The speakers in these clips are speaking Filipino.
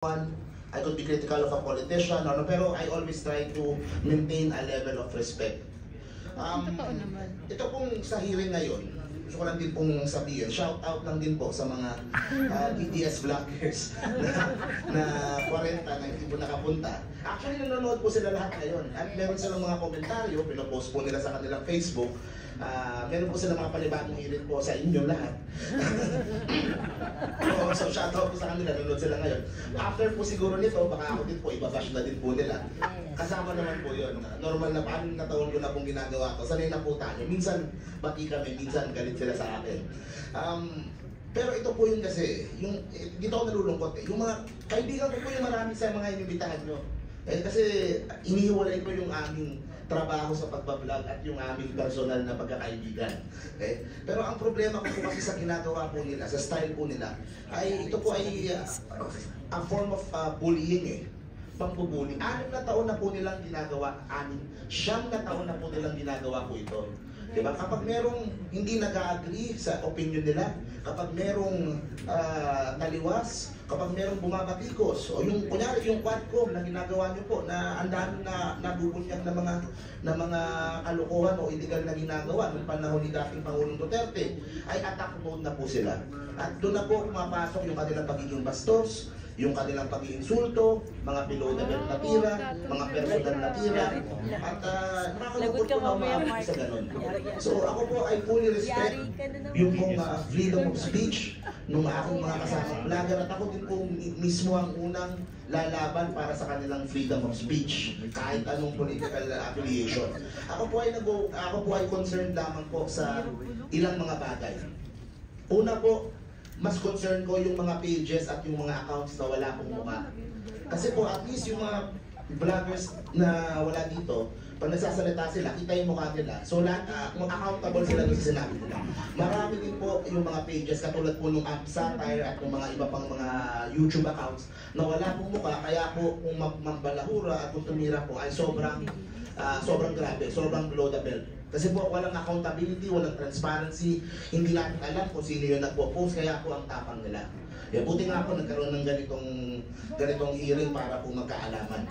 one, I could be critical of a politician, ano, pero I always try to maintain a level of respect. Totoo naman. Ito pong sa hearing ngayon, gusto ko lang din pong sabihin, shout out lang din po sa mga DDS vloggers na 40 na hindi po nakapunta. Actually, nanonood po sila lahat ngayon at meron silang mga komentaryo, pinopost po nila sa kanilang Facebook. Meron po sila mga panibagong hirit po sa inyo lahat. So shoutout po sa kanila, nanonood sila ngayon. After po siguro nito, baka ako din po, ibabash na din po nila. Kasama naman po yun. Normal na paano na taon ko na pong ginagawa ko. Sanay na po tayo. Minsan bati kami, minsan galit sila sa akin. Pero ito po yun kasi, yung, dito ako nalulungkot eh. Yung mga kaibigan ko po yung marami sa mga inibitahan nyo. Kasi inihiwalay ko yung aming trabaho sa pagbablog at yung aming personal na pagkakaibigan. Pero ang problema ko po kasi sa ginagawa po nila, sa style po nila, ay ito po ay a form of bullying eh. Pampubuli. 6 na taon na po nilang ginagawa, 9 na taon na po nilang ginagawa po ito. Diba? Kapag merong hindi nag-agree sa opinion nila, kapag merong taliwas, kapag merong bumabatikos, o yung kunyari yung quadcom na ginagawa nyo po, na ang dami na nabubunyag na mga kalokohan o illegal na ginagawa noong panahon ni dating Pangulong Duterte, ay attack mode na po sila. At doon na po pumapasok yung kanilang pagiging bastos, yung kanilang pag-iinsulto, mga below the belt na tira, mga personal na tira, at nakakalungkot po na umaabot sa ganun. So ako po ay fully respect yung pong freedom of speech ng aking mga kasamang vlogger, at ako din po mismo ang unang lalaban para sa kanilang freedom of speech, kahit anong political affiliation. Ako po ay concerned lamang po sa ilang mga bagay. Una po, mas concern ko yung mga pages at yung mga accounts na wala pong mukha. Kasi po, at least yung mga vloggers na wala dito, pag nagsasalita sila, kita yung mukha nila. So, kung accountable sila doon sa sinabi nila. Marami din po yung mga pages, katulad po nung Satire at yung mga iba pang mga YouTube accounts na wala pong mukha. Kaya po, kung mambalahura at kung tumira po, ay sobrang grabe, sobrang below the belt. Kasi po walang accountability, walang transparency, hindi natin alam kung sino yung nagpo-post, kaya po ang tapang nila. Buti nga po nagkaroon ng ganitong hearing para po magkaalaman.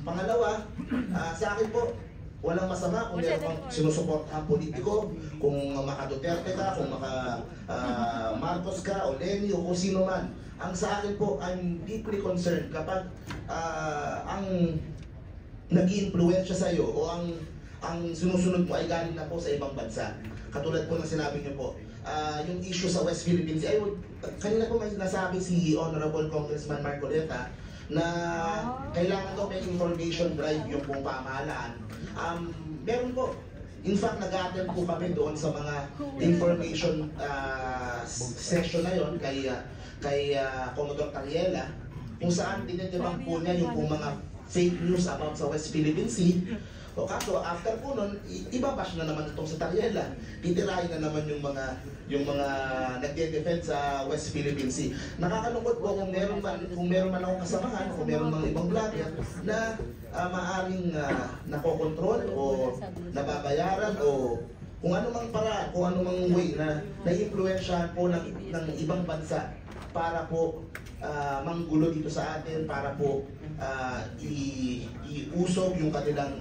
Pangalawa, sa akin po, walang masama kung meron kang sinusuportahan politiko, kung maka Duterte ka, kung maka Marcos ka, o Lenny, o kung sino man. Ang sa akin po, I'm deeply concerned kapag ang nag-i-influensya sa'yo o ang sinusunod mo ay galing na po sa ibang bansa. Katulad po ng sinabi niyo po, yung issue sa West Philippines, kanina po may nasabi si Honorable Congressman Marcoleta na kailangan daw may information drive yung pong pamahalaan. Meron po. In fact, nag-attend po kami doon sa mga information session na yon kay Commodore Tariela, kung saan dinidebunk po niya yung pong mga fake news about sa West Philippine Sea. O kaso, after po nun, ibabash na naman itong sa Tariela. Titirahin na naman yung mga nagde-defend sa West Philippine Sea. Nakakalungkot po kung meron man akong kasamahan, kung meron mga ibang vlogger na maaring nakokontrol o nababayaran o kung ano mang paraan, kung ano mang way na nai-influensyahan po ng ibang bansa para po manggulo dito sa atin, para po iusog yung kanilang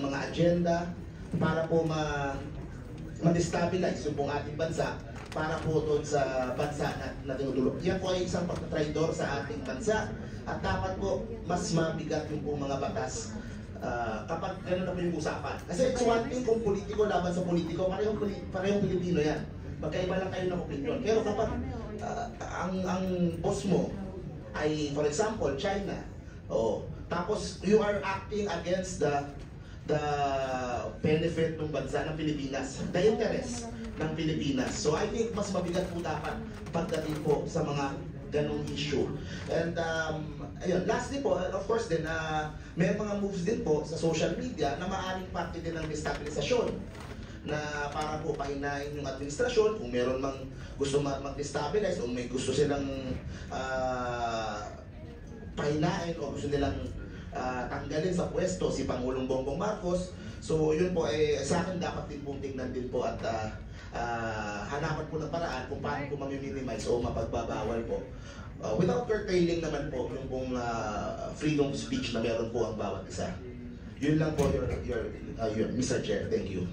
mga agenda, para po ma-destabilize yung pong ating bansa, para po doon sa bansa na tinutulog. Yan po ay isang pagtatraidor sa ating bansa, at dapat po mas mabigat yung pong mga batas kapag gano'n na po yung usapan. Kasi it's one thing kung politiko laban sa politiko, parehong Pilipino yan. Magkaiba lang kayo ng opinion. Pero kapag ang boss mo ay, for example, China, tapos you are acting against the benefit ng bansa ng Pilipinas, the interest ng Pilipinas. So I think mas mabigat po dapat pagdating po sa mga ganong issue. And ayun, lastly po, of course din, may mga moves din po sa social media na maaaring parte din ng destabilisasyon, na para po pahinain yung administrasyon kung meron mang gusto mag-destabilize o may gusto silang pahinain o gusto nilang tanggalin sa pwesto si Pangulong Bongbong Marcos. So yun po, sa akin dapat din pong tingnan din po at hanapan po ng paraan kung paano po ma-minimize o mapagbabawal po without curtailing naman po yung pong freedom of speech na meron po ang bawat isa. Yun lang po your Mr. Chair. Thank you.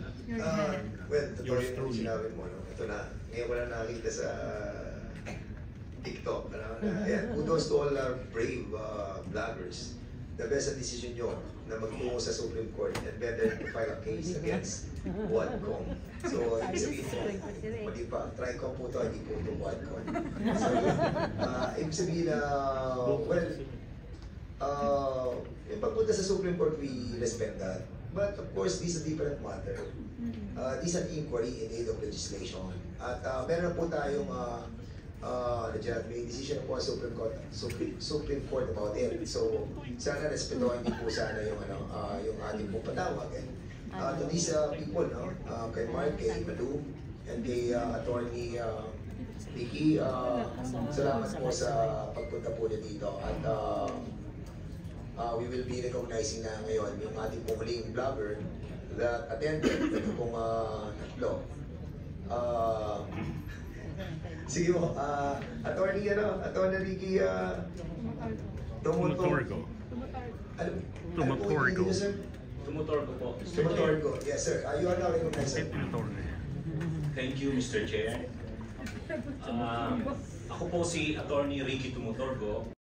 Well, totoo yung sinabi mo, no? Ito na, ngayon ko lang nakita sa TikTok. Ayan, kudos to all our brave vloggers. The best na decision nyo na magtungo sa Supreme Court and better to file a case against Quadcom. So, ibig sabihin mo, mali pa, Tricom po ito, hindi po ito Quadcom. So, ibig sabihin na, yung pagpunta sa Supreme Court, we respect that. But of course, this is a different matter. This is an inquiry in aid of legislation. At meron po tayong may decision po ang Supreme Court about it. So, sana respetuhan niyo po sana yung ating pong patawag. And to these people, no? Kay Mark, kay Madu, and kay Attorney Vicky, salamat po sa pagpunta po niyo dito. At we will be recognizing na ngayon yung ating pong huling vlogger that attended ito pong tatlo. Sige mo, Attorney Ricky Tumutorgo. Tumutorgo. Tumutorgo po. Tumutorgo, yes sir. You are now recognized, sir. Thank you, Mr. Chair. Ako po si Attorney Ricky Tumutorgo.